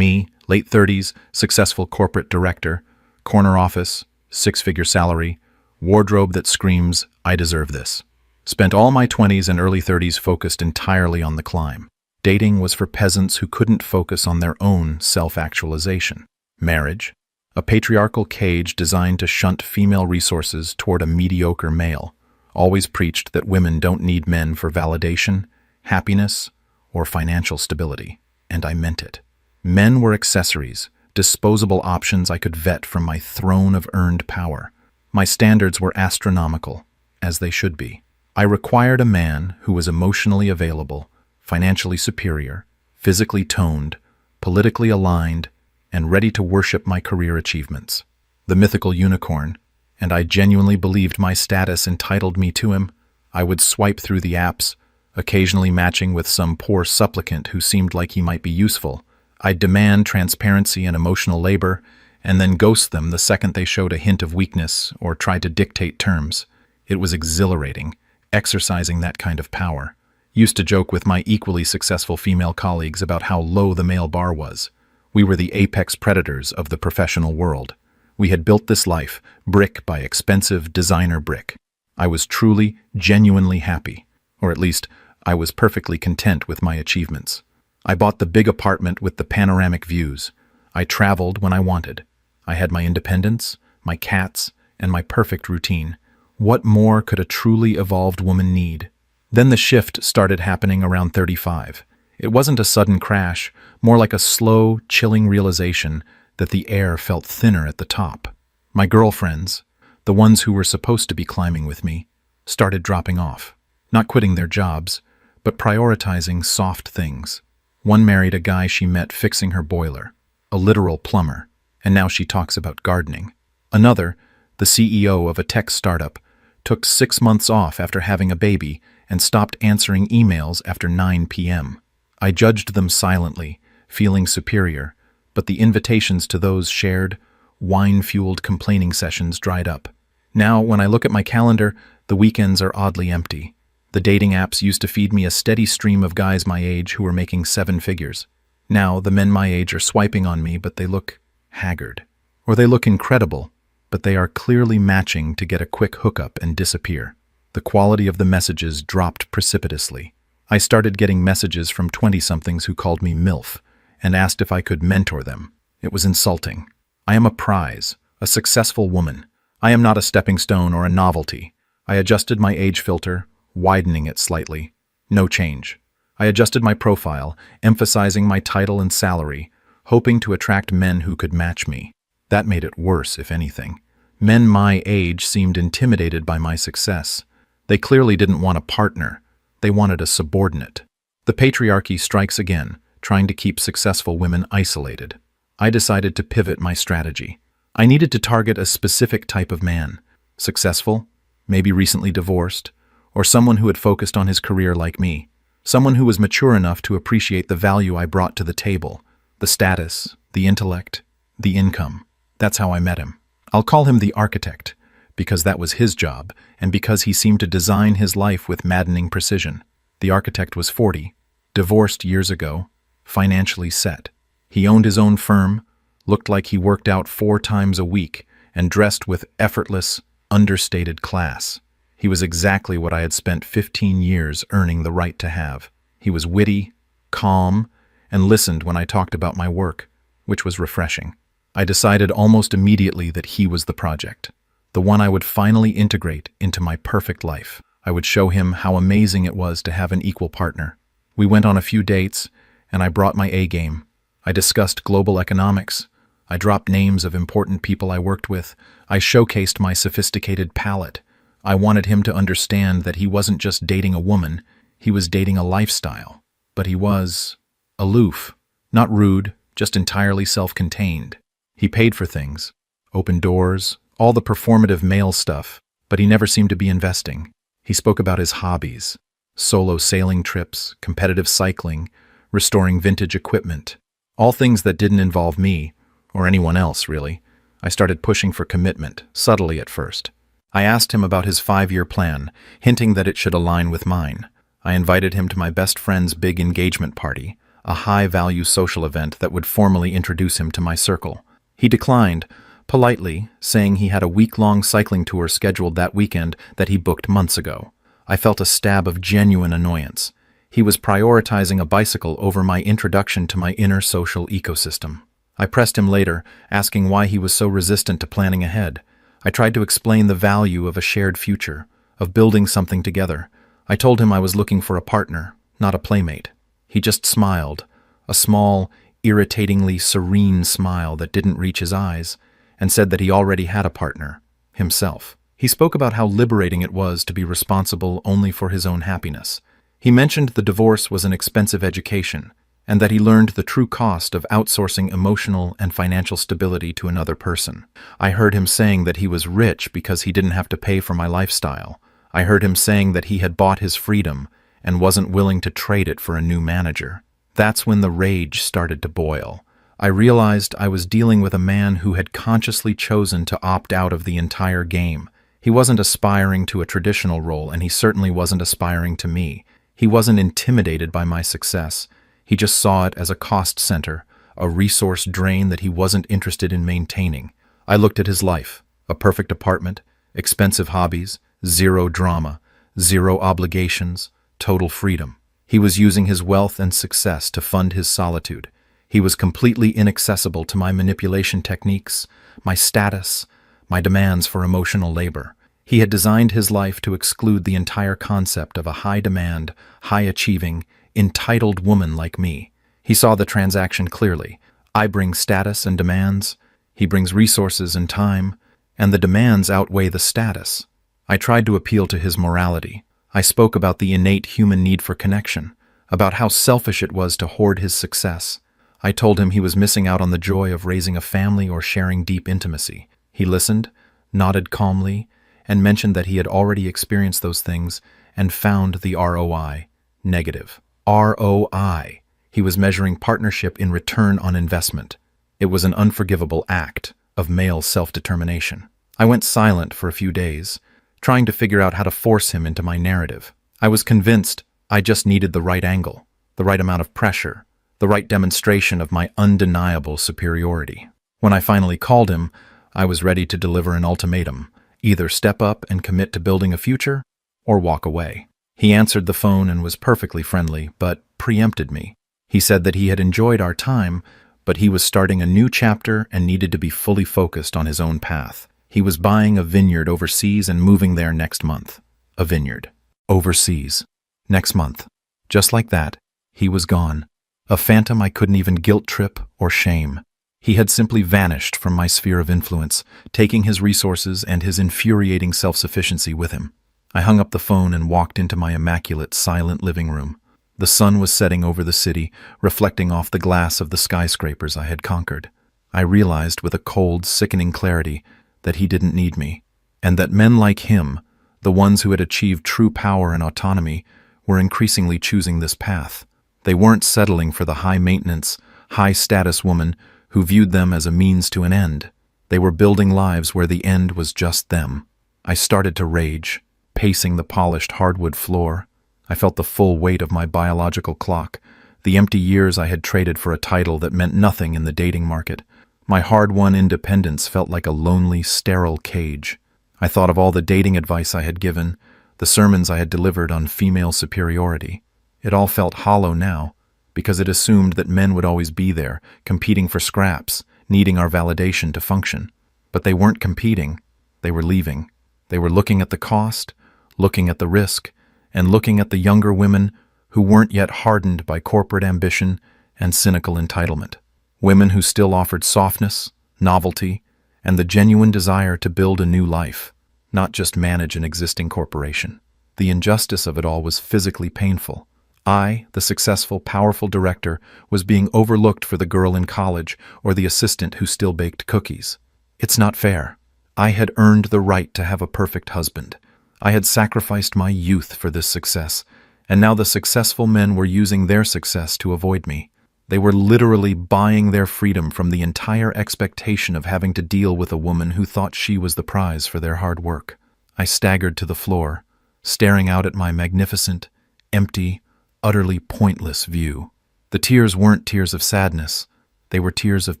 me, late 30s, successful corporate director, corner office, six-figure salary, wardrobe that screams, I deserve this. Spent all my 20s and early 30s focused entirely on the climb. Dating was for peasants who couldn't focus on their own self-actualization. Marriage, a patriarchal cage designed to shunt female resources toward a mediocre male, always preached that women don't need men for validation, happiness, or financial stability. And I meant it. Men were accessories, disposable options I could vet from my throne of earned power. My standards were astronomical, as they should be. I required a man who was emotionally available, financially superior, physically toned, politically aligned, and ready to worship my career achievements. The mythical unicorn, and I genuinely believed my status entitled me to him. I would swipe through the apps, occasionally matching with some poor supplicant who seemed like he might be useful. I'd demand transparency and emotional labor, and then ghost them the second they showed a hint of weakness or tried to dictate terms. It was exhilarating, exercising that kind of power. Used to joke with my equally successful female colleagues about how low the male bar was. We were the apex predators of the professional world. We had built this life, brick by expensive designer brick. I was truly, genuinely happy. Or at least, I was perfectly content with my achievements. I bought the big apartment with the panoramic views. I traveled when I wanted. I had my independence, my cats, and my perfect routine. What more could a truly evolved woman need? Then the shift started happening around 35. It wasn't a sudden crash, more like a slow, chilling realization that the air felt thinner at the top. My girlfriends, the ones who were supposed to be climbing with me, started dropping off. Not quitting their jobs, but prioritizing soft things. One married a guy she met fixing her boiler, a literal plumber, and now she talks about gardening. Another, the CEO of a tech startup, took 6 months off after having a baby and stopped answering emails after 9 p.m. I judged them silently, feeling superior, but the invitations to those shared, wine-fueled complaining sessions dried up. Now, when I look at my calendar, the weekends are oddly empty. The dating apps used to feed me a steady stream of guys my age who were making 7 figures. Now, the men my age are swiping on me, but they look haggard. Or they look incredible, but they are clearly matching to get a quick hookup and disappear. The quality of the messages dropped precipitously. I started getting messages from 20-somethings who called me MILF and asked if I could mentor them. It was insulting. I am a prize, a successful woman. I am not a stepping stone or a novelty. I adjusted my age filter, widening it slightly. No change. I adjusted my profile, emphasizing my title and salary, hoping to attract men who could match me. That made it worse, if anything. Men my age seemed intimidated by my success. They clearly didn't want a partner. They wanted a subordinate. The patriarchy strikes again, trying to keep successful women isolated. I decided to pivot my strategy. I needed to target a specific type of man. Successful, maybe recently divorced, or someone who had focused on his career like me. Someone who was mature enough to appreciate the value I brought to the table, the status, the intellect, the income. That's how I met him. I'll call him the architect, because that was his job, and because he seemed to design his life with maddening precision. The architect was 40, divorced years ago, financially set. He owned his own firm, looked like he worked out 4 times a week, and dressed with effortless, understated class. He was exactly what I had spent 15 years earning the right to have. He was witty, calm, and listened when I talked about my work, which was refreshing. I decided almost immediately that he was the project, the one I would finally integrate into my perfect life. I would show him how amazing it was to have an equal partner. We went on a few dates, and I brought my A game. I discussed global economics. I dropped names of important people I worked with. I showcased my sophisticated palate. I wanted him to understand that he wasn't just dating a woman, he was dating a lifestyle. But he was aloof, not rude, just entirely self-contained. He paid for things, opened doors, all the performative male stuff, but he never seemed to be investing. He spoke about his hobbies, solo sailing trips, competitive cycling, restoring vintage equipment, all things that didn't involve me, or anyone else, really. I started pushing for commitment, subtly at first. I asked him about his 5-year plan, hinting that it should align with mine. I invited him to my best friend's big engagement party. a high-value social event that would formally introduce him to my circle. He declined, politely, saying he had a week-long cycling tour scheduled that weekend that he booked months ago. I felt a stab of genuine annoyance. He was prioritizing a bicycle over my introduction to my inner social ecosystem. I pressed him later, asking why he was so resistant to planning ahead. I tried to explain the value of a shared future, of building something together. I told him I was looking for a partner, not a playmate. He just smiled, a small, irritatingly serene smile that didn't reach his eyes, and said that he already had a partner, himself. He spoke about how liberating it was to be responsible only for his own happiness. He mentioned the divorce was an expensive education, and that he learned the true cost of outsourcing emotional and financial stability to another person. I heard him saying that he was rich because he didn't have to pay for my lifestyle. I heard him saying that he had bought his freedom and wasn't willing to trade it for a new manager. That's when the rage started to boil. I realized I was dealing with a man who had consciously chosen to opt out of the entire game. He wasn't aspiring to a traditional role, and he certainly wasn't aspiring to me. He wasn't intimidated by my success. He just saw it as a cost center, a resource drain that he wasn't interested in maintaining. I looked at his life: a perfect apartment, expensive hobbies, zero drama, zero obligations, total freedom. He was using his wealth and success to fund his solitude. He was completely inaccessible to my manipulation techniques, my status, my demands for emotional labor. He had designed his life to exclude the entire concept of a high-demand, high-achieving, entitled woman like me. He saw the transaction clearly. I bring status and demands. He brings resources and time, and the demands outweigh the status. I tried to appeal to his morality. I spoke about the innate human need for connection, about how selfish it was to hoard his success. I told him he was missing out on the joy of raising a family or sharing deep intimacy. He listened, nodded calmly, and mentioned that he had already experienced those things and found the ROI negative. ROI. He was measuring partnership in return on investment. It was an unforgivable act of male self-determination. I went silent for a few days, trying to figure out how to force him into my narrative. I was convinced I just needed the right angle, the right amount of pressure, the right demonstration of my undeniable superiority. When I finally called him, I was ready to deliver an ultimatum: either step up and commit to building a future, or walk away. He answered the phone and was perfectly friendly, but preempted me. He said that he had enjoyed our time, but he was starting a new chapter and needed to be fully focused on his own path. He was buying a vineyard overseas and moving there next month. A vineyard. Overseas. Next month. Just like that, he was gone. A phantom I couldn't even guilt trip or shame. He had simply vanished from my sphere of influence, taking his resources and his infuriating self-sufficiency with him. I hung up the phone and walked into my immaculate, silent living room. The sun was setting over the city, reflecting off the glass of the skyscrapers I had conquered. I realized with a cold, sickening clarity that he didn't need me, and that men like him, the ones who had achieved true power and autonomy, were increasingly choosing this path. They weren't settling for the high-maintenance, high-status woman who viewed them as a means to an end. They were building lives where the end was just them. I started to rage, pacing the polished hardwood floor. I felt the full weight of my biological clock, the empty years I had traded for a title that meant nothing in the dating market. My hard-won independence felt like a lonely, sterile cage. I thought of all the dating advice I had given, the sermons I had delivered on female superiority. It all felt hollow now, because it assumed that men would always be there, competing for scraps, needing our validation to function. But they weren't competing. They were leaving. They were looking at the cost, looking at the risk, and looking at the younger women who weren't yet hardened by corporate ambition and cynical entitlement. Women who still offered softness, novelty, and the genuine desire to build a new life, not just manage an existing corporation. The injustice of it all was physically painful. I, the successful, powerful director, was being overlooked for the girl in college or the assistant who still baked cookies. It's not fair. I had earned the right to have a perfect husband. I had sacrificed my youth for this success, and now the successful men were using their success to avoid me. They were literally buying their freedom from the entire expectation of having to deal with a woman who thought she was the prize for their hard work. I staggered to the floor, staring out at my magnificent, empty, utterly pointless view. The tears weren't tears of sadness. They were tears of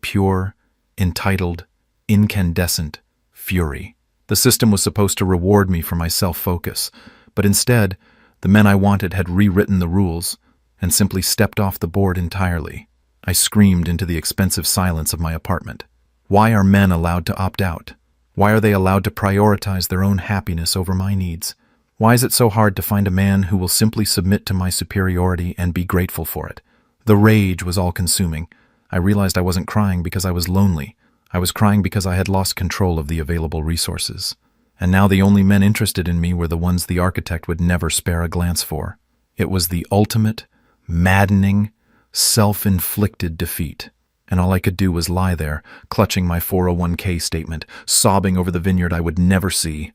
pure, entitled, incandescent fury. The system was supposed to reward me for my self-focus, but instead, the men I wanted had rewritten the rules and simply stepped off the board entirely. I screamed into the expensive silence of my apartment. Why are men allowed to opt out? Why are they allowed to prioritize their own happiness over my needs? Why is it so hard to find a man who will simply submit to my superiority and be grateful for it? The rage was all-consuming. I realized I wasn't crying because I was lonely. I was crying because I had lost control of the available resources. And now the only men interested in me were the ones the architect would never spare a glance for. It was the ultimate, maddening, self-inflicted defeat. And all I could do was lie there, clutching my 401k statement, sobbing over the vineyard I would never see.